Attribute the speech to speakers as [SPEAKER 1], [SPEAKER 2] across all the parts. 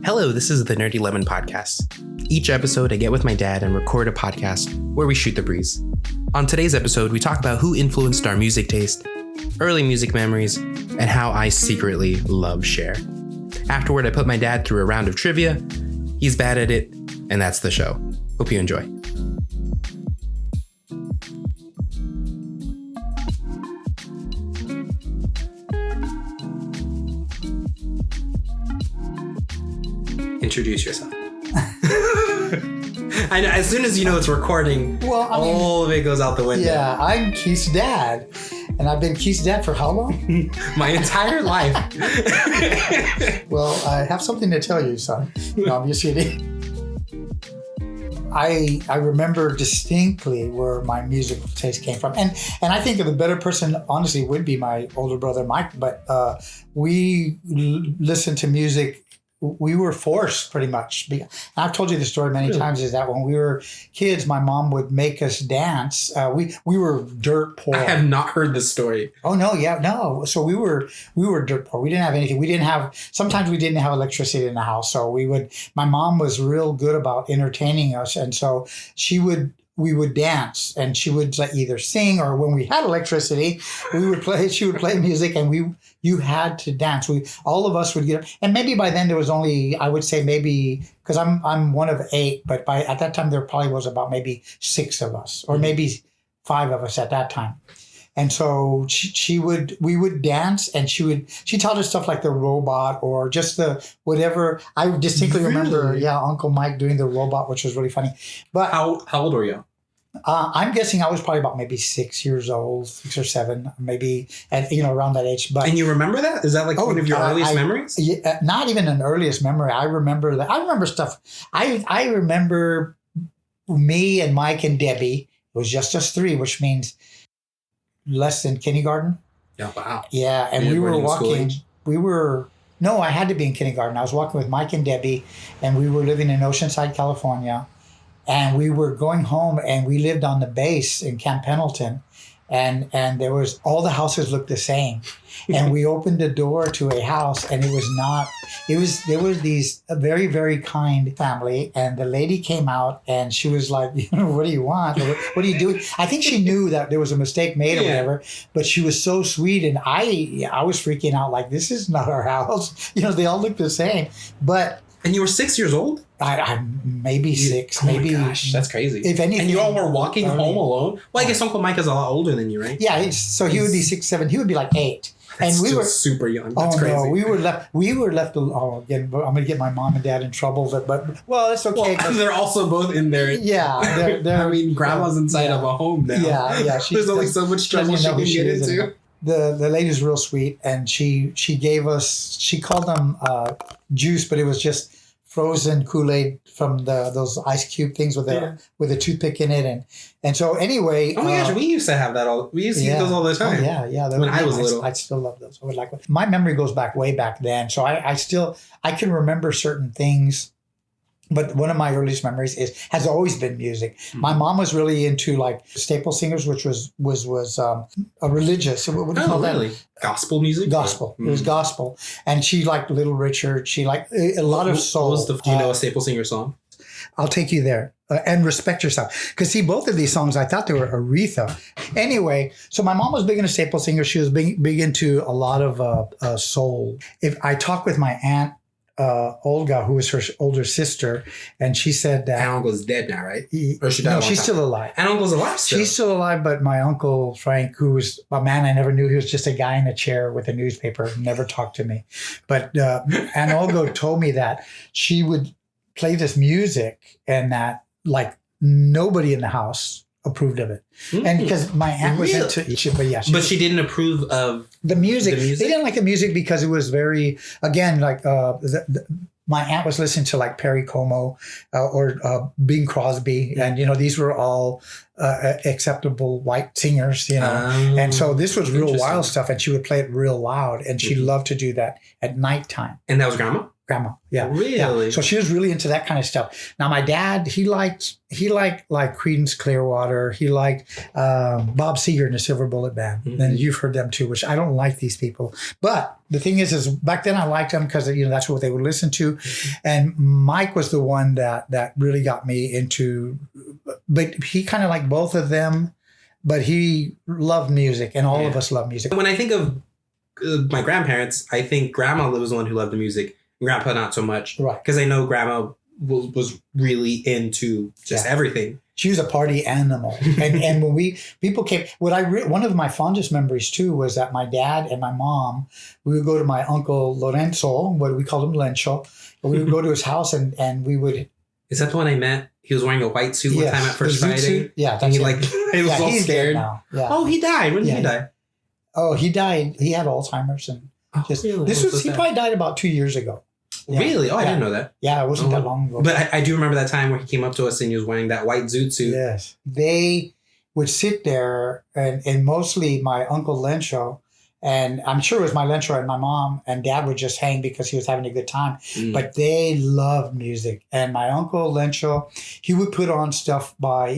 [SPEAKER 1] Hello, this is the Nerdy Lemon Podcast. Each episode, I get with my dad and record a podcast where we shoot the breeze. On today's episode, we talk about who influenced our music taste, early music memories, and how I secretly love Cher. Afterward, I put my dad through a round of trivia. He's bad at it, and that's the show. Hope you enjoy. Introduce yourself. I know, as soon as you know it's recording, all of it goes out the window.
[SPEAKER 2] Yeah, I'm Keith's dad. And I've been Keith's dad for how long?
[SPEAKER 1] My entire life.
[SPEAKER 2] Well, I have something to tell you, son. No, I'm just kidding. I remember distinctly where my musical taste came from. And I think the better person, honestly, would be my older brother, Mike. But we listened to music. We were forced pretty much. And I've told you the story many times, is that when we were kids, my mom would make us dance. We were dirt poor.
[SPEAKER 1] I have not heard this story.
[SPEAKER 2] Oh, no. Yeah, no. So we were dirt poor. We didn't have anything. Sometimes we didn't have electricity in the house. So my mom was real good about entertaining us. And so we would dance, and she would either sing, or when we had electricity, she would play music, and you had to dance. All of us would get up, and maybe by then there was only, I would say maybe, because I'm one of 8, but at that time there probably was about maybe 6 of us, or maybe 5 of us at that time. And so we would dance, and she taught us stuff like the robot, or just the whatever. I distinctly remember, Uncle Mike doing the robot, which was really funny. But
[SPEAKER 1] how old were you?
[SPEAKER 2] I'm guessing I was probably about maybe 6 years old, 6 or 7, maybe, and around that age. But
[SPEAKER 1] and you remember that? Is that one of your earliest memories?
[SPEAKER 2] Yeah, not even an earliest memory. I remember that. I remember stuff. I remember me and Mike and Debbie. It was just us 3, which means less than kindergarten.
[SPEAKER 1] Yeah, wow.
[SPEAKER 2] Yeah, and we were walking. No, I had to be in kindergarten. I was walking with Mike and Debbie, and we were living in Oceanside, California. And we were going home, and we lived on the base in Camp Pendleton. And there was, all the houses looked the same. And we opened the door to a house, and there was a very, very kind family. And the lady came out, and she was like, what do you want? What are you doing? I think she knew that there was a mistake made or whatever, but she was so sweet. And I was freaking out, like, this is not our house. They all look the same.
[SPEAKER 1] And you were 6 years old?
[SPEAKER 2] I maybe 6, maybe.
[SPEAKER 1] Oh my gosh, that's crazy.
[SPEAKER 2] If anything,
[SPEAKER 1] and you all were walking home alone? Well, I guess Uncle Mike is a lot older than you, right?
[SPEAKER 2] Yeah, so he would be 6, 7. He would be like 8.
[SPEAKER 1] That's
[SPEAKER 2] and we were
[SPEAKER 1] super young. That's crazy.
[SPEAKER 2] No, we were left. Oh, again, I'm going to get my mom and dad in trouble. But it's okay.
[SPEAKER 1] Well, they're also both in there.
[SPEAKER 2] Yeah, they're
[SPEAKER 1] grandma's inside of a home now.
[SPEAKER 2] Yeah.
[SPEAKER 1] There's only so much trouble she can get into.
[SPEAKER 2] The lady's real sweet, and she gave us. She called them juice, but it was just frozen Kool-Aid from those ice cube things with a toothpick in it, and so anyway.
[SPEAKER 1] Oh my gosh, we used to have that we used to eat those all the time.
[SPEAKER 2] Oh, yeah.
[SPEAKER 1] When I was little,
[SPEAKER 2] I still love those. I would like. My memory goes way back then, so I can remember certain things. But one of my earliest memories has always been music. Mm-hmm. My mom was really into like staple singers, which was a religious. What do you call that?
[SPEAKER 1] Gospel music.
[SPEAKER 2] Gospel. Mm-hmm. It was gospel, and she liked Little Richard. She liked a lot of soul.
[SPEAKER 1] Do you know a staple singer song?
[SPEAKER 2] I'll take you there. And Respect Yourself. Because see, both of these songs, I thought they were Aretha. Anyway, so my mom was big into staple singers. She was big into a lot of soul. If I talk with my aunt, Olga, who was her older sister, and she said that
[SPEAKER 1] Aunt Uncle's dead now, right? Or she died?
[SPEAKER 2] No, she's still alive.
[SPEAKER 1] Aunt Uncle's alive still?
[SPEAKER 2] She's still alive, but my uncle Frank, who was a man I never knew, he was just a guy in a chair with a newspaper, never talked to me. But Aunt Olga told me that she would play this music, and that like nobody in the house approved of it. Mm. And because my aunt was into it, but
[SPEAKER 1] she didn't approve of
[SPEAKER 2] the music. They didn't like the music because it was very, again, like my aunt was listening to like Perry Como or Bing Crosby, and these were all acceptable white singers, and so this was real wild stuff, and she would play it real loud, and she loved to do that at nighttime.
[SPEAKER 1] And that was grandma?
[SPEAKER 2] Grandma. Yeah.
[SPEAKER 1] Really?
[SPEAKER 2] Yeah. So she was really into that kind of stuff. Now my dad, he liked like Creedence Clearwater. He liked Bob Seger and the Silver Bullet Band.
[SPEAKER 1] Mm-hmm.
[SPEAKER 2] And you've heard them too, which I don't like these people. But the thing is back then I liked them because that's what they would listen to. And Mike was the one that really got me into, but he kind of liked both of them, but he loved music, and all of us love music.
[SPEAKER 1] When I think of my grandparents, I think Grandma was the one who loved the music. Grandpa not so much,
[SPEAKER 2] Right?
[SPEAKER 1] Because I know Grandma was really into just everything.
[SPEAKER 2] She was a party animal, and when people came, one of my fondest memories too was that my dad and my mom, we would go to my uncle Lorenzo, what we called him Lencho, we would go to his house and we would.
[SPEAKER 1] Is that the one I met? He was wearing a white suit one time at First Friday.
[SPEAKER 2] Suit? Yeah,
[SPEAKER 1] and he he was all
[SPEAKER 2] he's
[SPEAKER 1] scared.
[SPEAKER 2] dead now. Yeah.
[SPEAKER 1] Oh, he died. When did he die?
[SPEAKER 2] Oh, he died. He had Alzheimer's and
[SPEAKER 1] Really?
[SPEAKER 2] he probably died about 2 years ago. Yeah.
[SPEAKER 1] Really? Oh, I didn't know that.
[SPEAKER 2] Yeah, it wasn't that long ago.
[SPEAKER 1] But I do remember that time where he came up to us and he was wearing that white zoot suit.
[SPEAKER 2] Yes. They would sit there and mostly my Uncle Lencho, and I'm sure it was my Lencho and my mom and dad would just hang because he was having a good time. But they loved music. And my Uncle Lencho, he would put on stuff by,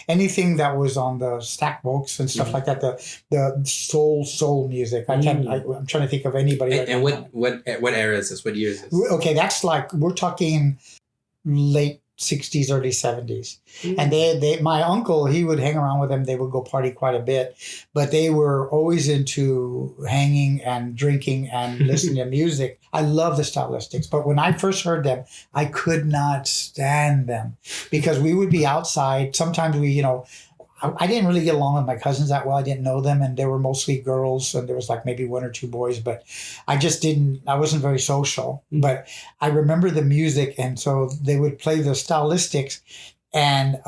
[SPEAKER 2] anything that was on the stack books and stuff like that, the soul music. I'm trying to think of anybody.
[SPEAKER 1] And what era is this? What year is this?
[SPEAKER 2] Okay, that's we're talking late 60s, early 70s. And my uncle, he would hang around with them. They would go party quite a bit, but they were always into hanging and drinking and listening to music. I love the Stylistics, but when I first heard them, I could not stand them because we would be outside. Sometimes I didn't really get along with my cousins that well. I didn't know them, and they were mostly girls, and there was maybe one or two boys, but I wasn't very social. But I remember the music, and so they would play the Stylistics, and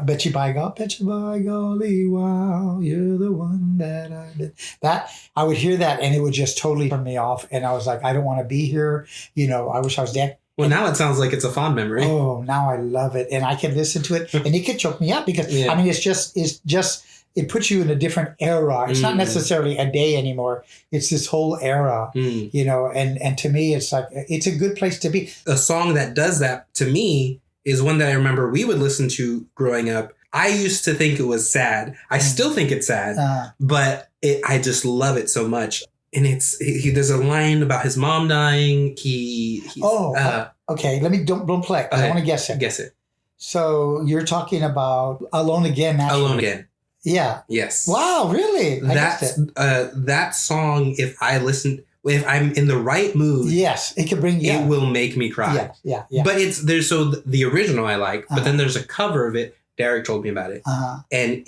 [SPEAKER 2] Betcha by golly, wow, you're the one that I did. That, I would hear that, and it would just totally turn me off, and I was like, I don't want to be here. I wish I was dead.
[SPEAKER 1] Well, now it sounds like it's a fond memory.
[SPEAKER 2] Oh, now I love it. And I can listen to it and it could choke me up because, it's just, it puts you in a different era. It's not necessarily a day anymore. It's this whole era, and to me, it's it's a good place to be.
[SPEAKER 1] A song that does that to me is one that I remember we would listen to growing up. I used to think it was sad. I still think it's sad, but I just love it so much. And there's a line about his mom dying.
[SPEAKER 2] Okay. Let me don't play it. I want to guess it.
[SPEAKER 1] Guess it.
[SPEAKER 2] So you're talking about Alone Again. Naturally.
[SPEAKER 1] Alone Again.
[SPEAKER 2] Yeah.
[SPEAKER 1] Yes.
[SPEAKER 2] Wow. Really?
[SPEAKER 1] That song. If I'm in the right mood,
[SPEAKER 2] yes, it can bring.
[SPEAKER 1] It will make me cry.
[SPEAKER 2] Yeah.
[SPEAKER 1] But the original I like, but then there's a cover of it. Derek told me about it, and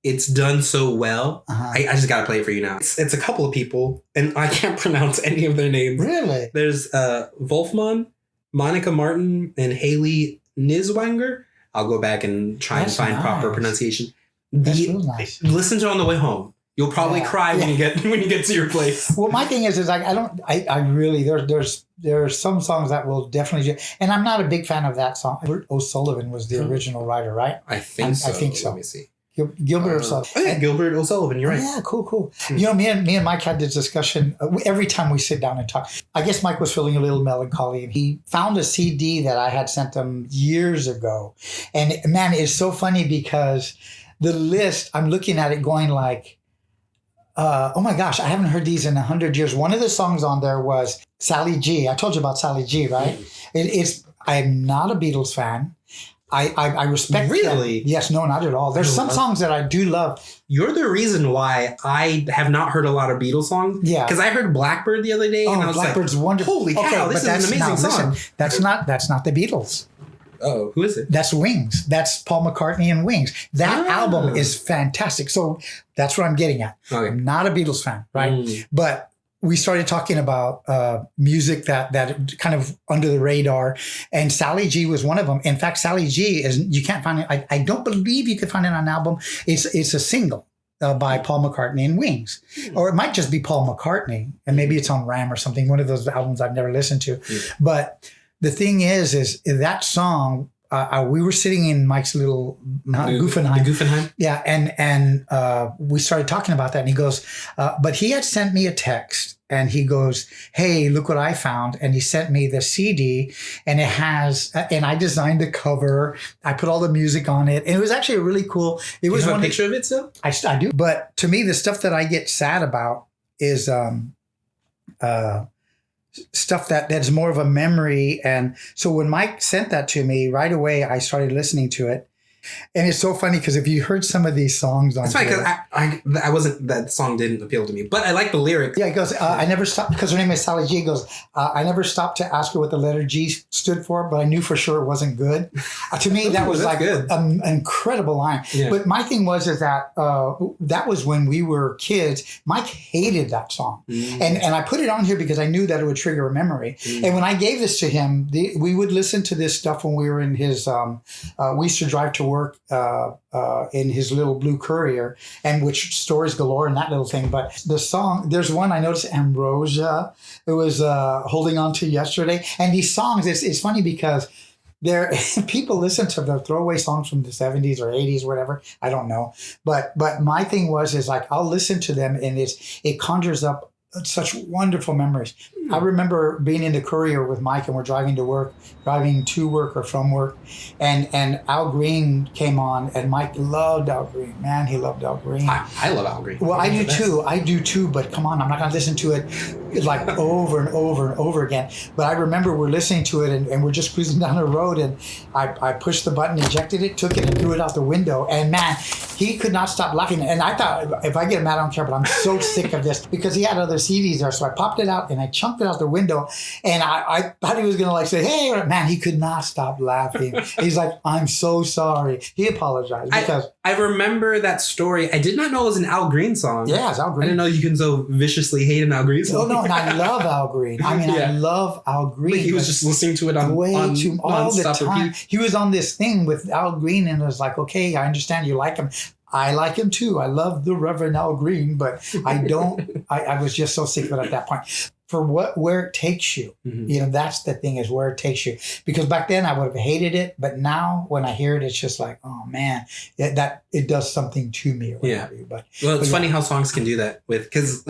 [SPEAKER 1] it's done so well. I just got to play it for you now. It's a couple of people, and I can't pronounce any of their names.
[SPEAKER 2] Really?
[SPEAKER 1] There's Wolfman, Monica Martin, and Haley Niswanger. I'll go back and try and find proper pronunciation.
[SPEAKER 2] That's real nice.
[SPEAKER 1] Listen to it on the way home. You'll probably cry when you get to your place.
[SPEAKER 2] Well, my thing is I really there are some songs that will definitely, and I'm not a big fan of that song. Gilbert O'Sullivan was the original writer, right?
[SPEAKER 1] I think so.
[SPEAKER 2] Let
[SPEAKER 1] me see.
[SPEAKER 2] Gilbert O'Sullivan.
[SPEAKER 1] Oh, yeah, Gilbert O'Sullivan. You're right.
[SPEAKER 2] Yeah, cool. Me and Mike had this discussion every time we sit down and talk. I guess Mike was feeling a little melancholy, and he found a CD that I had sent him years ago. And man, it's so funny because the list, I'm looking at it going oh my gosh, I haven't heard these in 100 years. One of the songs on there was Sally G. I told you about Sally G, right? I'm not a Beatles fan. I respect
[SPEAKER 1] Really?
[SPEAKER 2] them. Yes, no, not at all. There's some songs that I do love.
[SPEAKER 1] You're the reason why I have not heard a lot of Beatles songs.
[SPEAKER 2] Yeah.
[SPEAKER 1] Because I heard Blackbird the other day, and I was
[SPEAKER 2] Blackbird's wonderful.
[SPEAKER 1] Holy cow, this is an amazing song.
[SPEAKER 2] Listen, that's not the Beatles.
[SPEAKER 1] Oh, who is it?
[SPEAKER 2] That's Wings. That's Paul McCartney and Wings. That album is fantastic. So that's what I'm getting at.
[SPEAKER 1] Okay.
[SPEAKER 2] I'm not a Beatles fan, right? But we started talking about music that kind of under the radar, and Sally G was one of them. In fact, Sally G you can't find it. I don't believe you could find it on an album. It's a single by Paul McCartney and Wings, or it might just be Paul McCartney, and maybe it's on Ram or something. One of those albums I've never listened to. But the thing is that song. We were sitting in Mike's little Guffenheim.
[SPEAKER 1] The Guffenheim?
[SPEAKER 2] Yeah, and we started talking about that, and he goes, but he had sent me a text and he goes, "Hey, look what I found." And he sent me the CD, and it has, and I designed the cover. I put all the music on it. And it was actually a really cool. It was
[SPEAKER 1] you have
[SPEAKER 2] one
[SPEAKER 1] a picture of it still?
[SPEAKER 2] I do. But to me, the stuff that I get sad about is stuff that is more of a memory. And so when Mike sent that to me, right away, I started listening to it. And it's so funny because if you heard some of these songs on,
[SPEAKER 1] it's funny because I wasn't, that song didn't appeal to me, but I like the lyrics.
[SPEAKER 2] Yeah, it goes, I never stopped, because her name is Sally G. It goes, I never stopped to ask her what the letter G stood for, but I knew for sure it wasn't good. To me, that was like an incredible line. Yeah. But my thing was that that was when we were kids. Mike hated that song. And I put it on here because I knew that it would trigger a memory. And when I gave this to him, we would listen to this stuff when we were in his, we used to drive to work in his little blue Courier, and which stories galore and that little thing. But the song, there's one I noticed, Ambrosia. It was Holding On To Yesterday. And these songs, it's funny because people listen to the throwaway songs from the 70s or 80s, whatever. I don't know. But my thing is like, I'll listen to them and it conjures up such wonderful memories. I remember being in the Courier with Mike, and we're driving to work or from work, and Al Green came on, and Mike loved Al Green. Man, he loved Al Green.
[SPEAKER 1] I love Al Green.
[SPEAKER 2] Well, I do too, but come on, I'm not going to listen to it like over and over and over again. But I remember we're listening to it, and we're just cruising down the road, and I pushed the button, ejected it, took it, and threw it out the window. And man, he could not stop laughing. And I thought, if I get mad, I don't care, but I'm so sick of this, because he had other CDs there. So I popped it out and I chunked it out the window, and I thought he was going to like say, "Hey," man, he could not stop laughing. He's like, "I'm so sorry." He apologized because
[SPEAKER 1] I remember that story. I did not know it was an Al Green song.
[SPEAKER 2] Yeah, it's Al Green.
[SPEAKER 1] I didn't know you can so viciously hate an Al Green song.
[SPEAKER 2] Oh no, and I love Al Green. I mean, I love Al Green.
[SPEAKER 1] Like he was just listening to it all the time.
[SPEAKER 2] He was on this thing with Al Green, and it was like, okay, I understand you like him. I like him too. I love the Reverend Al Green, but I don't. I was just so sick of it at that point. For where it takes you, that's the thing, is where it takes you. Because back then I would have hated it, but now when I hear it, it's just like, oh man, that it does something to me. Or what have you. But
[SPEAKER 1] it's funny how songs can do that because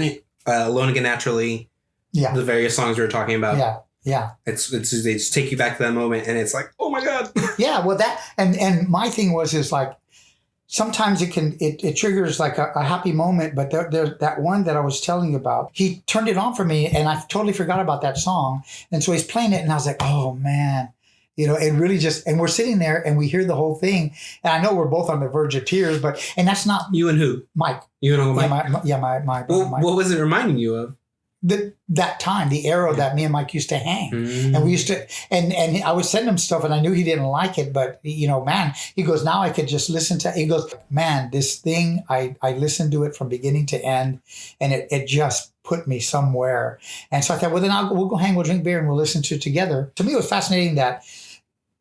[SPEAKER 1] Alone Again Naturally, the various songs we were talking about. Yeah. It's they just take you back to that moment, and it's like, oh my God.
[SPEAKER 2] Yeah. Well, that and my thing is like, sometimes it triggers like a happy moment, but there's that one that I was telling you about. He turned it on for me, and I totally forgot about that song. And so he's playing it, and I was like, oh man, it really just, and we're sitting there and we hear the whole thing. And I know we're both on the verge of tears, and that's not
[SPEAKER 1] you and who?
[SPEAKER 2] Mike.
[SPEAKER 1] You and Uncle Mike.
[SPEAKER 2] My
[SPEAKER 1] Mike. What was it reminding you of?
[SPEAKER 2] That time, the era that me and Mike used to hang. And we used to, and I would send him stuff, and I knew he didn't like it, but man, he goes, now I could just listen to, he goes, man, this thing, I listened to it from beginning to end, and it just put me somewhere. And so I thought, well, then we'll go hang, we'll drink beer, and we'll listen to it together. To me, it was fascinating that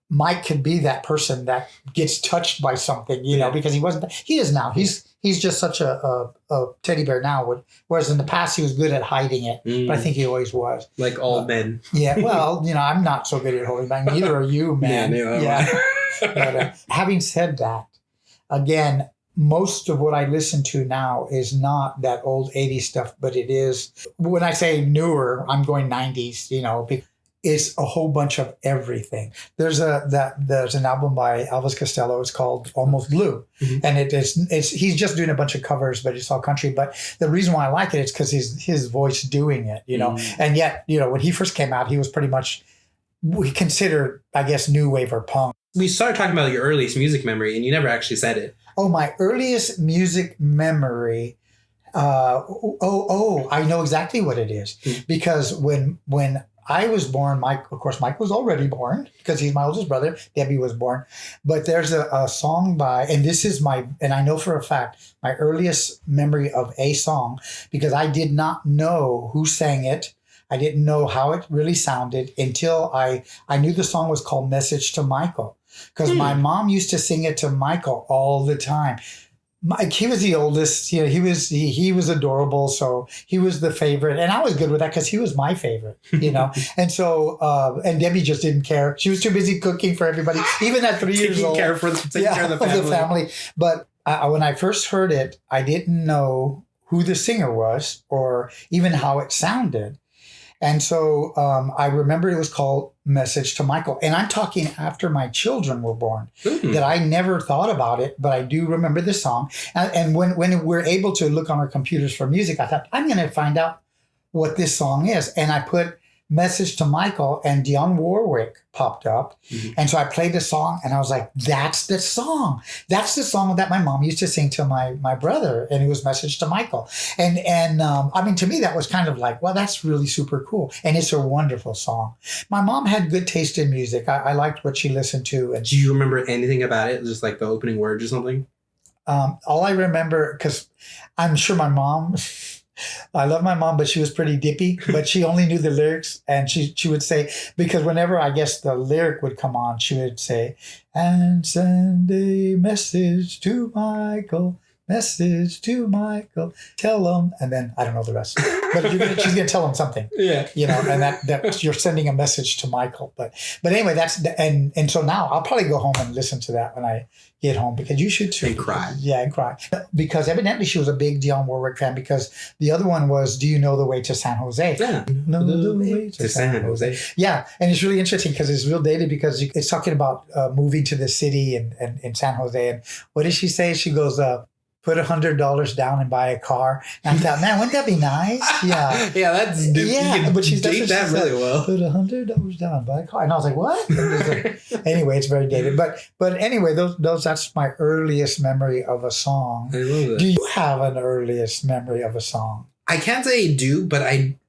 [SPEAKER 2] Mike could be that person that gets touched by something, because he is now. He's just such a teddy bear now, whereas in the past he was good at hiding it. But I think he always was.
[SPEAKER 1] Like all men.
[SPEAKER 2] Yeah, well, I'm not so good at holding back. Neither are you, man. Yeah. But having said that, again, most of what I listen to now is not that old 80s stuff, but it is, when I say newer, I'm going 90s, it's a whole bunch of everything. There's an album by Elvis Costello. It's called Almost Blue, and he's just doing a bunch of covers, but it's all country. But the reason why I like it is because his voice doing it, And yet, when he first came out, he was pretty much considered, I guess, new wave or punk.
[SPEAKER 1] We started talking about your earliest music memory, and you never actually said it.
[SPEAKER 2] Oh, my earliest music memory. I know exactly what it is, because when I was born, Mike was already born because he's my oldest brother. Debbie was born. But there's a song and this is and I know for a fact, my earliest memory of a song, because I did not know who sang it. I didn't know how it really sounded until I knew the song was called Message to Michael, because my mom used to sing it to Michael all the time. Mike, he was the oldest, he was adorable. So he was the favorite. And I was good with that because he was my favorite, And so, and Debbie just didn't care. She was too busy cooking for everybody, even at 3 years old.
[SPEAKER 1] Taking care of the family.
[SPEAKER 2] But when I first heard it, I didn't know who the singer was or even how it sounded. And so I remember it was called Message to Michael. And I'm talking after my children were born, that I never thought about it, but I do remember the song. And when we're able to look on our computers for music, I thought, I'm going to find out what this song is. And I put Message to Michael, and Dionne Warwick popped up. And so I played the song and I was like, that's the song. That's the song that my mom used to sing to my brother. And it was Message to Michael. And I mean, to me, that was kind of like, well, that's really super cool. And it's a wonderful song. My mom had good taste in music. I liked what she listened to. And
[SPEAKER 1] do you remember anything about it? Just like the opening words or something?
[SPEAKER 2] All I remember, because I'm sure my mom... I love my mom, but she was pretty dippy, but she only knew the lyrics. And she would say, because whenever I guess the lyric would come on, she would say, and send a message to Michael, message to Michael, tell him. And then I don't know the rest, but she's going to tell him something, you know, and that you're sending a message to Michael. But anyway, and so now I'll probably go home and listen to that when I get home, because you should too.
[SPEAKER 1] And cry.
[SPEAKER 2] Yeah, and cry. Because evidently she was a big Dionne Warwick fan, because the other one was Do You Know the Way to San Jose?
[SPEAKER 1] Yeah.
[SPEAKER 2] Know the way to San Jose. Yeah, and it's really interesting because it's real dated, because it's talking about moving to the city and in San Jose. And what does she say? She goes, put $100 down and buy a car. And I thought, man, wouldn't that be nice? Yeah.
[SPEAKER 1] Yeah, that's
[SPEAKER 2] but she's
[SPEAKER 1] date that really well.
[SPEAKER 2] Put $100 down, buy a car. And I was like, what? Anyway, it's very dated. But anyway, that's my earliest memory of a song.
[SPEAKER 1] I love it.
[SPEAKER 2] Do you have an earliest memory of a song?
[SPEAKER 1] I can't say I do, but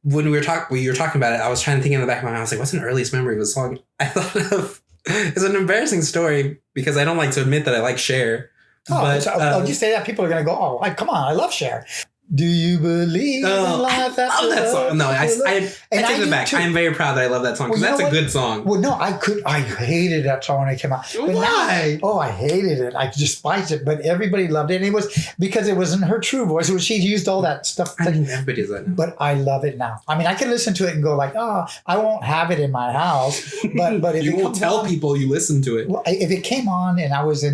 [SPEAKER 1] when you were talking about it, I was trying to think in the back of my mind. I was like, what's an earliest memory of a song? I thought of, it's an embarrassing story because I don't like to admit that I like Cher.
[SPEAKER 2] Oh,
[SPEAKER 1] but,
[SPEAKER 2] you say that, people are going to go, oh, come on, I love Cher. Do you believe in life after
[SPEAKER 1] love? I love that song. No, I take it back. I'm very proud that I love that song, because that's a good song.
[SPEAKER 2] Well, no, I hated that song when it came out. But
[SPEAKER 1] why?
[SPEAKER 2] I hated it. I despised it, but everybody loved it. And it was because it wasn't her true voice. She used all that stuff.
[SPEAKER 1] I think everybody does that now.
[SPEAKER 2] But I love it now. I mean, I can listen to it and go like, oh, I won't have it in my house. But if
[SPEAKER 1] you
[SPEAKER 2] it
[SPEAKER 1] won't tell people you listen to it.
[SPEAKER 2] Well, if it came on and I was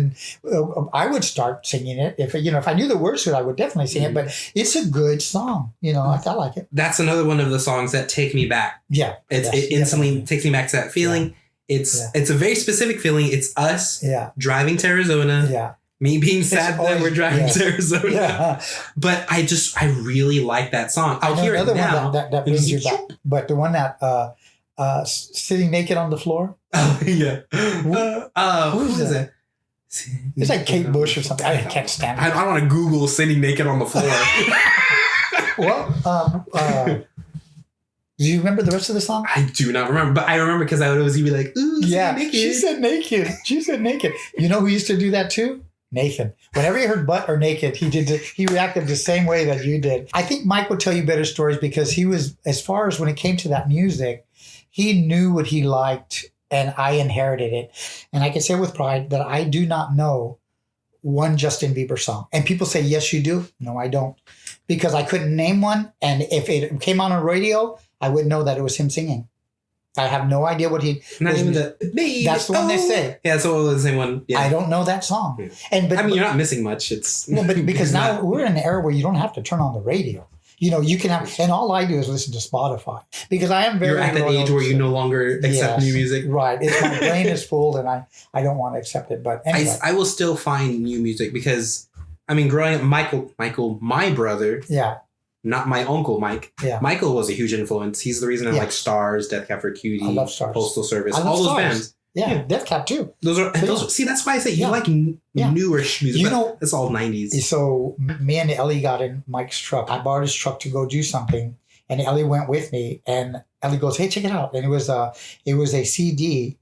[SPEAKER 2] I would start singing it. If I knew the words to it, I would definitely sing it. But it's a good song. I like it.
[SPEAKER 1] That's another one of the songs that take me back.
[SPEAKER 2] Yeah.
[SPEAKER 1] It instantly takes me back to that feeling. Yeah. It's a very specific feeling. It's us driving to Arizona.
[SPEAKER 2] Yeah.
[SPEAKER 1] Me being sad that we're driving to Arizona.
[SPEAKER 2] Yeah.
[SPEAKER 1] But I really like that song. I'll hear it now.
[SPEAKER 2] One that brings you back. But the one that sitting naked on the floor.
[SPEAKER 1] Oh, yeah. Who is it?
[SPEAKER 2] It's like Kate Bush or something. I can't stand it.
[SPEAKER 1] I don't want to Google sitting naked on the floor.
[SPEAKER 2] Well, do you remember the rest of the song?
[SPEAKER 1] I do not remember, but I remember because I would always be like, ooh, naked.
[SPEAKER 2] She said naked. You know who used to do that too? Nathan. Whenever he heard butt or naked, he reacted the same way that you did. I think Mike would tell you better stories because he was, as far as when it came to that music, he knew what he liked and I inherited it. And I can say with pride that I do not know one Justin Bieber song. And people say, yes, you do. No, I don't. Because I couldn't name one. And if it came on a radio, I wouldn't know that it was him singing. I have no idea what he...
[SPEAKER 1] Not even
[SPEAKER 2] that's the one they say.
[SPEAKER 1] Yeah, it's the same one. Yeah.
[SPEAKER 2] I don't know that song.
[SPEAKER 1] Yeah. But you're not missing much. It's
[SPEAKER 2] but because now we're in an era where you don't have to turn on the radio. You can have... And all I do is listen to Spotify. Because I am very...
[SPEAKER 1] You're at that age where you no longer accept new music.
[SPEAKER 2] Right. My brain is full and I don't want to accept it. But anyway.
[SPEAKER 1] I will still find new music because... growing up, Michael, my brother...
[SPEAKER 2] Yeah.
[SPEAKER 1] Not my uncle, Mike.
[SPEAKER 2] Yeah.
[SPEAKER 1] Michael was a huge influence. He's the reason I like Stars, Death Cab for Cutie,
[SPEAKER 2] I love Stars.
[SPEAKER 1] Postal Service,
[SPEAKER 2] all
[SPEAKER 1] those bands.
[SPEAKER 2] Yeah, Death Cab too.
[SPEAKER 1] Those are. See, that's why I say you like newish music. It's all 90s.
[SPEAKER 2] So me and Ellie got in Mike's truck. I borrowed his truck to go do something, and Ellie went with me. And Ellie goes, "Hey, check it out!" And it was a CD.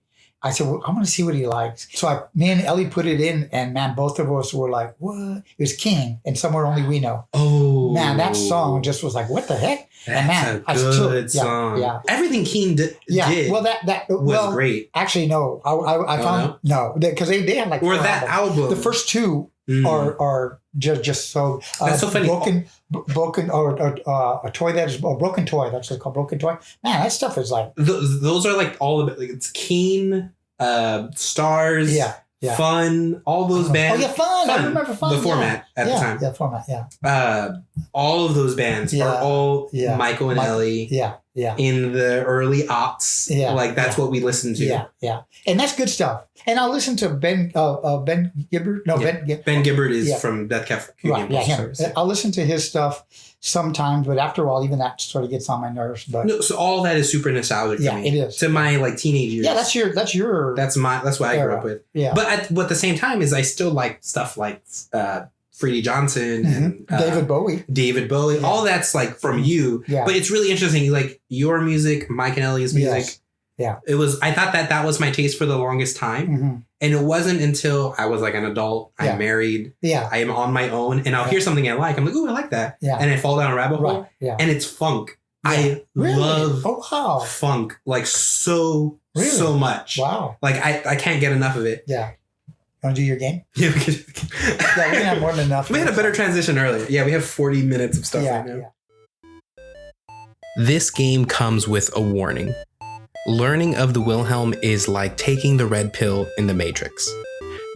[SPEAKER 2] I said, well, I'm going to see what he likes. So me and Ellie put it in, and man, both of us were like, what? It was King and Somewhere Only We Know.
[SPEAKER 1] Oh.
[SPEAKER 2] Man, that song just was like, what the heck?
[SPEAKER 1] That's a good song.
[SPEAKER 2] Yeah.
[SPEAKER 1] Everything King did
[SPEAKER 2] was
[SPEAKER 1] great.
[SPEAKER 2] Actually, no. I found, no. Because they had like
[SPEAKER 1] or that album.
[SPEAKER 2] The first two are just so...
[SPEAKER 1] That's so funny.
[SPEAKER 2] Broken or a toy that is a broken toy. That's what it's called, broken toy. Man, that stuff is like
[SPEAKER 1] those are like all of it. Like it's Keen, Stars,
[SPEAKER 2] Yeah.
[SPEAKER 1] Fun, all those bands.
[SPEAKER 2] Oh, yeah, Fun. I remember Fun.
[SPEAKER 1] The format at the time.
[SPEAKER 2] Yeah, format, yeah.
[SPEAKER 1] All of those bands are all Michael and Ellie.
[SPEAKER 2] Yeah, yeah.
[SPEAKER 1] In the early aughts. Yeah. Like, that's what we listened to.
[SPEAKER 2] Yeah, yeah. And that's good stuff. And I'll listen to Ben Gibbard. No,
[SPEAKER 1] Ben Gibbard is from Death Cab for Cutie.
[SPEAKER 2] Right, yeah, him. I'll listen to his stuff sometimes, but after all, even that sort of gets on my nerves. But
[SPEAKER 1] no, so all that is super nostalgic for me.
[SPEAKER 2] It is.
[SPEAKER 1] To my like teenage years.
[SPEAKER 2] Yeah, that's
[SPEAKER 1] what I grew up with.
[SPEAKER 2] Yeah.
[SPEAKER 1] But at the same time is I still like stuff like Freddie Johnson and
[SPEAKER 2] David Bowie.
[SPEAKER 1] Yeah. All that's like from you. Yeah. But it's really interesting. Like your music, Mike and Ellie's music.
[SPEAKER 2] Yes. Yeah.
[SPEAKER 1] I thought that was my taste for the longest time. Mm-hmm. And it wasn't until I was like an adult, I'm married, I am on my own, and I'll hear something I like. I'm like, ooh, I like that. Yeah. And I fall down a rabbit hole. Right. Yeah. And it's funk. Yeah. I love funk like so much. Wow. Like I can't get enough of it.
[SPEAKER 2] Yeah. Want to do your game?
[SPEAKER 1] Yeah,
[SPEAKER 2] we can have more than enough.
[SPEAKER 1] We had a better transition earlier. Yeah, we have 40 minutes of stuff right now. Yeah. This game comes with a warning. Learning of the Wilhelm is like taking the red pill in the Matrix.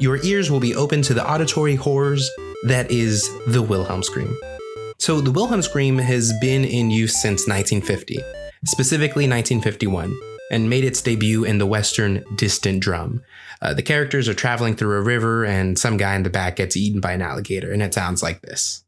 [SPEAKER 1] Your ears will be open to the auditory horrors that is the Wilhelm scream. So the Wilhelm scream has been in use since 1950, specifically 1951, and made its debut in the Western Distant Drum. The characters are traveling through a river and some guy in the back gets eaten by an alligator, and it sounds like this.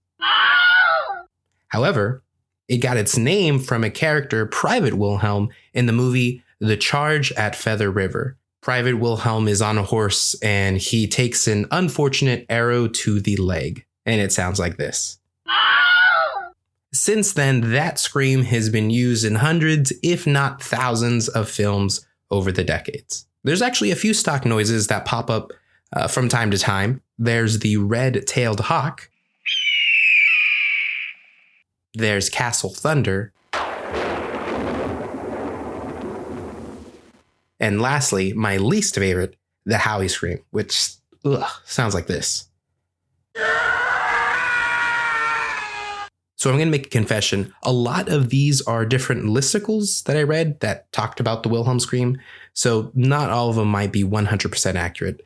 [SPEAKER 1] However, it got its name from a character, Private Wilhelm, in the movie The Charge at Feather River. Private Wilhelm is on a horse and he takes an unfortunate arrow to the leg, and it sounds like this. Since then, that scream has been used in hundreds, if not thousands, of films over the decades. There's actually a few stock noises that pop up from time to time. There's the red-tailed hawk. There's Castle Thunder. And lastly, my least favorite, the Howie scream, which sounds like this. So I'm going to make a confession. A lot of these are different listicles that I read that talked about the Wilhelm scream, so not all of them might be 100% accurate.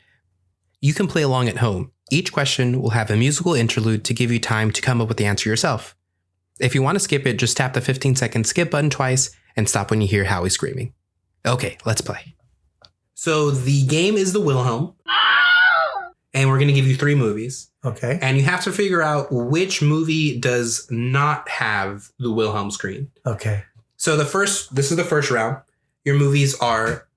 [SPEAKER 1] You can play along at home. Each question will have a musical interlude to give you time to come up with the answer yourself. If you want to skip it, just tap the 15-second skip button twice and stop when you hear Howie screaming. Okay, let's play. So the game is the Wilhelm, and we're going to give you 3 movies.
[SPEAKER 2] Okay.
[SPEAKER 1] And you have to figure out which movie does not have the Wilhelm scream.
[SPEAKER 2] Okay.
[SPEAKER 1] So this is the first round. Your movies are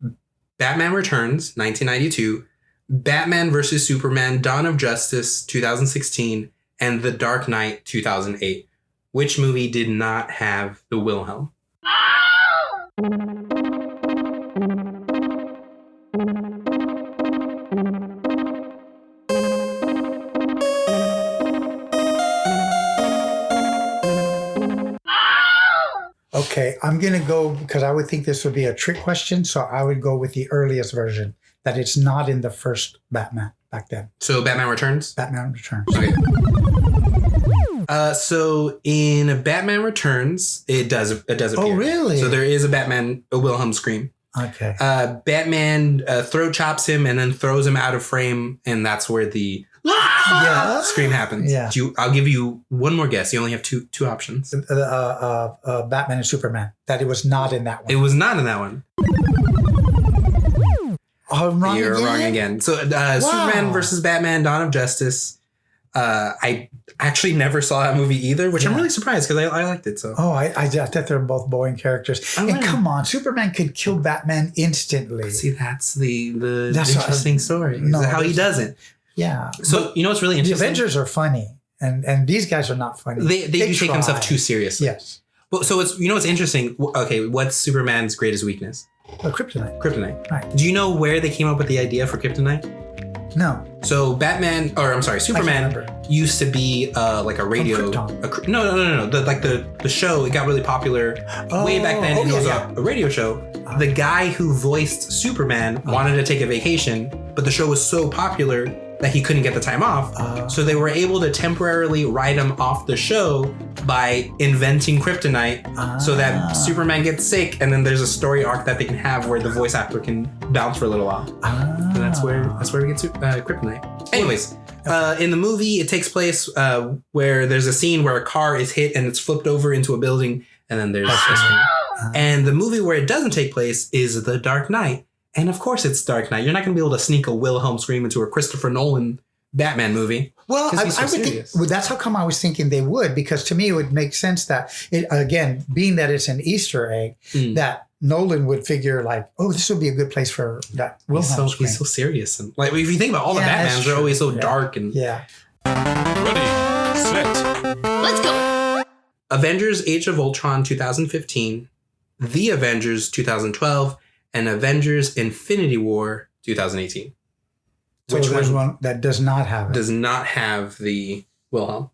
[SPEAKER 1] Batman Returns, 1992, Batman vs. Superman, Dawn of Justice, 2016, and The Dark Knight, 2008. Which movie did not have the Wilhelm?
[SPEAKER 2] Okay, I'm going to go, because I would think this would be a trick question, so I would go with the earliest version, that it's not in the first Batman back then.
[SPEAKER 1] So Batman Returns?
[SPEAKER 2] Batman Returns.
[SPEAKER 1] Okay. So in Batman Returns, it does appear.
[SPEAKER 2] Oh, really?
[SPEAKER 1] So there is a Wilhelm scream.
[SPEAKER 2] Okay.
[SPEAKER 1] Batman throat chops him and then throws him out of frame, and that's where the scream happens.
[SPEAKER 2] Yeah.
[SPEAKER 1] I'll give you one more guess. You only have two options.
[SPEAKER 2] Batman and Superman. That it was not in that one.
[SPEAKER 1] It was not in that one.
[SPEAKER 2] Oh, I'm wrong.
[SPEAKER 1] You're wrong again. So Superman versus Batman, Dawn of Justice. I actually never saw that movie either, which I'm really surprised because I liked it. So
[SPEAKER 2] I thought they're both boring characters. And come on, Superman could kill Batman instantly.
[SPEAKER 1] See, that's the interesting story. No, how he doesn't.
[SPEAKER 2] Yeah.
[SPEAKER 1] So you know what's really interesting?
[SPEAKER 2] The Avengers are funny, and these guys are not funny.
[SPEAKER 1] They do take themselves too seriously.
[SPEAKER 2] Yes.
[SPEAKER 1] But so it's what's interesting. Okay, what's Superman's greatest weakness?
[SPEAKER 2] Kryptonite.
[SPEAKER 1] Kryptonite.
[SPEAKER 2] Right.
[SPEAKER 1] Do you know where they came up with the idea for Kryptonite?
[SPEAKER 2] No.
[SPEAKER 1] So Superman used to be like a radio. No. The show, it got really popular way back then. It was a radio show. The guy who voiced Superman wanted to take a vacation, but the show was so popular that he couldn't get the time off. So they were able to temporarily write him off the show by inventing kryptonite so that Superman gets sick, and then there's a story arc that they can have where the voice actor can bounce for a little while. And that's where we get to kryptonite. Anyways, in the movie, it takes place where there's a scene where a car is hit and it's flipped over into a building, and then there's and the movie where it doesn't take place is The Dark Knight. And of course it's Dark Knight. You're not going to be able to sneak a Wilhelm scream into a Christopher Nolan Batman movie.
[SPEAKER 2] Well, I would think that's how come I was thinking they would, because to me it would make sense that it, again, being that it's an Easter egg, that Nolan would figure like, oh, this would be a good place for that Wilhelm scream.
[SPEAKER 1] He's so serious, and like if you think about all the Batmans, they're always so dark and
[SPEAKER 3] Ready, set,
[SPEAKER 4] let's go.
[SPEAKER 1] Avengers: Age of Ultron 2015, The Avengers 2012, and Avengers: Infinity War 2018.
[SPEAKER 2] So there's one that does not have it.
[SPEAKER 1] Does not have the Wilhelm.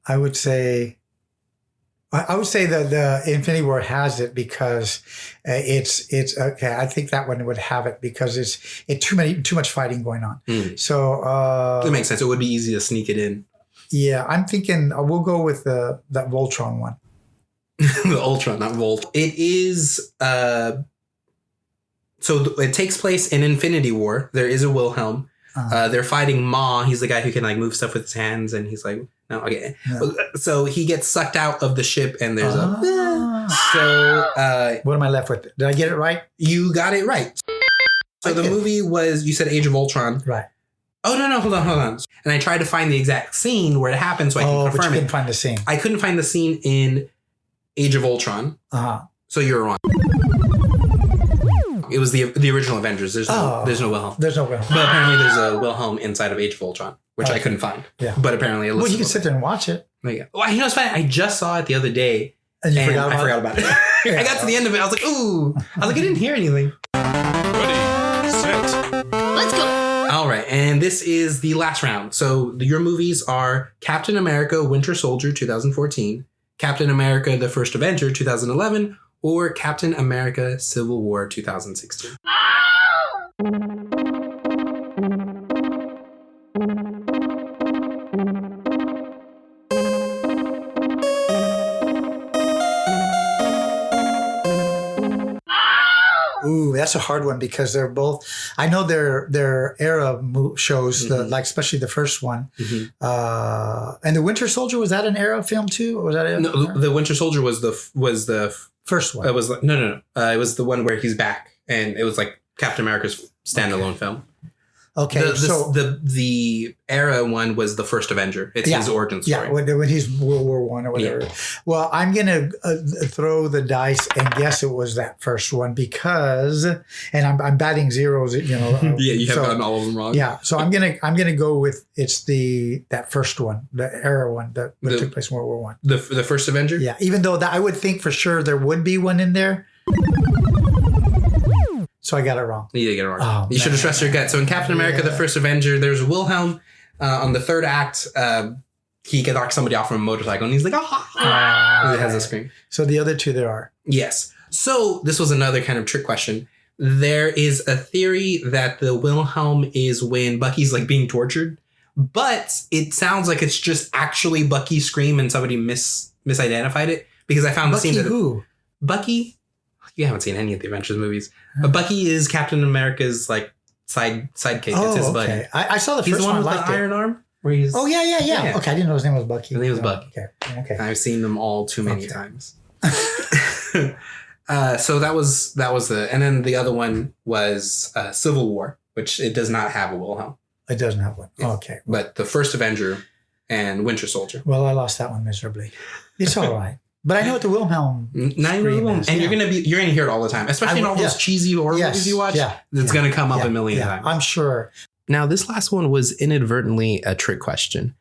[SPEAKER 2] I would say that the Infinity War has it because it's okay. I think that one would have it because it's too much fighting going on. So
[SPEAKER 1] that makes sense. It would be easy to sneak it in.
[SPEAKER 2] Yeah, I'm thinking we'll go with that Voltron one.
[SPEAKER 1] The Ultron, not Volt. It is. So it takes place in Infinity War. There is a Wilhelm. They're fighting Ma. He's the guy who can like move stuff with his hands, and he's like, no, okay. No. So he gets sucked out of the ship, and there's
[SPEAKER 2] what am I left with? Did I get it right?
[SPEAKER 1] You got it right. So the movie was, you said Age of Ultron,
[SPEAKER 2] right?
[SPEAKER 1] Oh no, hold on. And I tried to find the exact scene where it happened, so I can confirm
[SPEAKER 2] but you
[SPEAKER 1] it.
[SPEAKER 2] couldn't find the scene.
[SPEAKER 1] I couldn't find the scene in Age of Ultron. So you're wrong. It was the original Avengers. There's no Wilhelm.
[SPEAKER 2] There's no Wilhelm.
[SPEAKER 1] But apparently there's a Wilhelm inside of Age of Ultron, which I couldn't find. Yeah. But apparently it looks.
[SPEAKER 2] Well, you can sit there and watch it.
[SPEAKER 1] There you go. Well, you know what's funny? I just saw it the other day.
[SPEAKER 2] And I forgot
[SPEAKER 1] about it. I got to the end of it. I was like, ooh. I didn't hear anything.
[SPEAKER 3] ready, set,
[SPEAKER 4] let's go.
[SPEAKER 1] All right. And this is the last round. So your movies are Captain America, Winter Soldier, 2014, Captain America, The First Avenger, 2011, or Captain America, Civil War, 2016.
[SPEAKER 2] Ooh, that's a hard one because they're both. I know their era shows, like especially the first one, and the Winter Soldier, was that an era film too, or was that
[SPEAKER 1] no? The Winter Soldier was the
[SPEAKER 2] first one.
[SPEAKER 1] It was no. It was the one where he's back, and it was like Captain America's standalone film.
[SPEAKER 2] Okay,
[SPEAKER 1] the era one was the First Avenger. It's his origin story.
[SPEAKER 2] Yeah, when he's World War I or whatever. Yeah. Well, I'm gonna throw the dice and guess it was that first one because, and I'm batting zeros. You know.
[SPEAKER 1] You have gotten all of them wrong.
[SPEAKER 2] Yeah, so I'm gonna go with that first one, the era one that took place in World War I.
[SPEAKER 1] The First Avenger.
[SPEAKER 2] Yeah, even though I would think for sure there would be one in there. So I got it wrong.
[SPEAKER 1] You did get it wrong. You should have trusted your gut. So in Captain America, The First Avenger, there's Wilhelm. On the third act, he can knock somebody off from a motorcycle, and he's like, and it has a scream.
[SPEAKER 2] So the other two there are.
[SPEAKER 1] Yes. So this was another kind of trick question. There is a theory that the Wilhelm is when Bucky's like being tortured, but it sounds like it's just actually Bucky's scream and somebody misidentified it because I found the scene that
[SPEAKER 2] who?
[SPEAKER 1] Bucky. You haven't seen any of the Avengers movies. But Bucky is Captain America's like sidekick. It's his buddy.
[SPEAKER 2] I saw the first one.
[SPEAKER 1] He's the one with the iron arm. Where he's,
[SPEAKER 2] yeah. Okay, I didn't know his name was Bucky.
[SPEAKER 1] His name was Bucky.
[SPEAKER 2] Okay.
[SPEAKER 1] I've seen them all too many times. So that was and then the other one was Civil War, which it does not have a Wilhelm.
[SPEAKER 2] It doesn't have one.
[SPEAKER 1] Yeah.
[SPEAKER 2] Okay.
[SPEAKER 1] But the First Avenger and Winter Soldier.
[SPEAKER 2] Well, I lost that one miserably. It's all right. But I know what the Wilhelm
[SPEAKER 1] is. And you're gonna hear it all the time, especially in all those cheesy horror movies you watch. Yeah, it's gonna come up a million times.
[SPEAKER 2] I'm sure.
[SPEAKER 1] Now, this last one was inadvertently a trick question.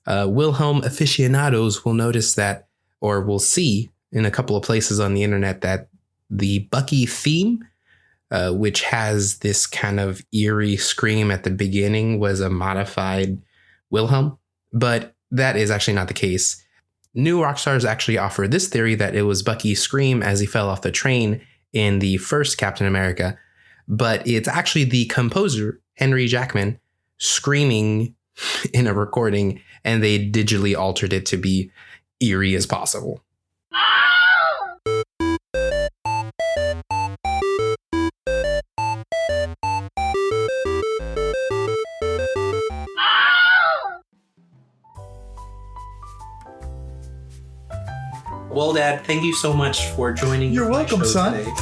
[SPEAKER 1] Wilhelm aficionados will notice that, or will see in a couple of places on the internet, that the Bucky theme, which has this kind of eerie scream at the beginning, was a modified Wilhelm, but that is actually not the case. New Rockstars actually offer this theory that it was Bucky's scream as he fell off the train in the first Captain America, but it's actually the composer, Henry Jackman, screaming in a recording, and they digitally altered it to be eerie as possible. Well, Dad, thank you so much for joining.
[SPEAKER 2] You're welcome,
[SPEAKER 1] my show
[SPEAKER 2] son.
[SPEAKER 1] Today.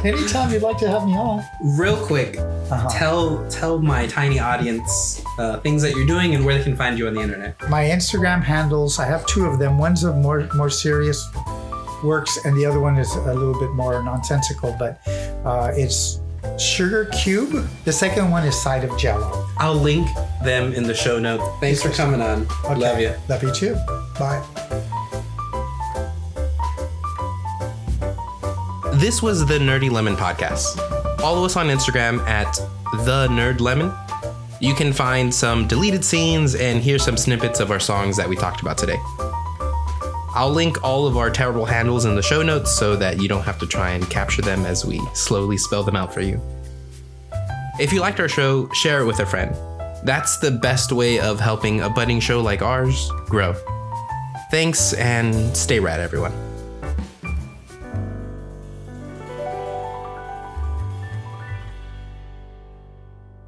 [SPEAKER 2] Anytime you'd like to have me on.
[SPEAKER 1] Real quick, tell my tiny audience things that you're doing and where they can find you on the internet.
[SPEAKER 2] My Instagram handles, I have two of them. One's of more serious works, and the other one is a little bit more nonsensical, but it's Sugar Cube. The second one is Side of Jello.
[SPEAKER 1] I'll link them in the show notes. Thanks for coming on.
[SPEAKER 2] Okay.
[SPEAKER 1] Love you.
[SPEAKER 2] Love you too. Bye.
[SPEAKER 1] This was the Nerdy Lemon Podcast. Follow us on Instagram at The Nerd Lemon. You can find some deleted scenes and hear some snippets of our songs that we talked about today. I'll link all of our terrible handles in the show notes so that you don't have to try and capture them as we slowly spell them out for you. If you liked our show, share it with a friend. That's the best way of helping a budding show like ours grow. Thanks, and stay rad, everyone.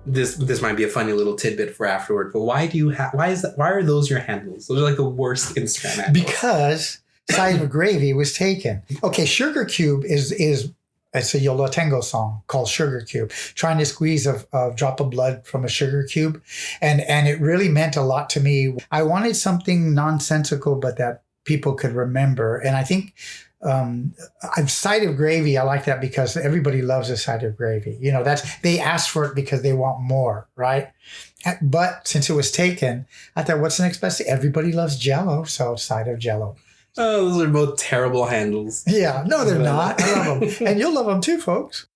[SPEAKER 1] This might be a funny little tidbit for afterward, but why are those your handles? Those are like the worst Instagram handles.
[SPEAKER 2] Because Side of Gravy was taken. Okay, Sugar Cube is it's a Yo La Tengo song called Sugar Cube, trying to squeeze a drop of blood from a sugar cube. And it really meant a lot to me. I wanted something nonsensical, but that people could remember. And I think Side of Gravy, I like that because everybody loves a side of gravy. You know, they ask for it because they want more, right? But since it was taken, I thought, what's the next best thing? Everybody loves Jello, so Side of Jello.
[SPEAKER 1] Oh, those are both terrible handles.
[SPEAKER 2] Yeah, no, they're not. I love them. And you'll love them too, folks.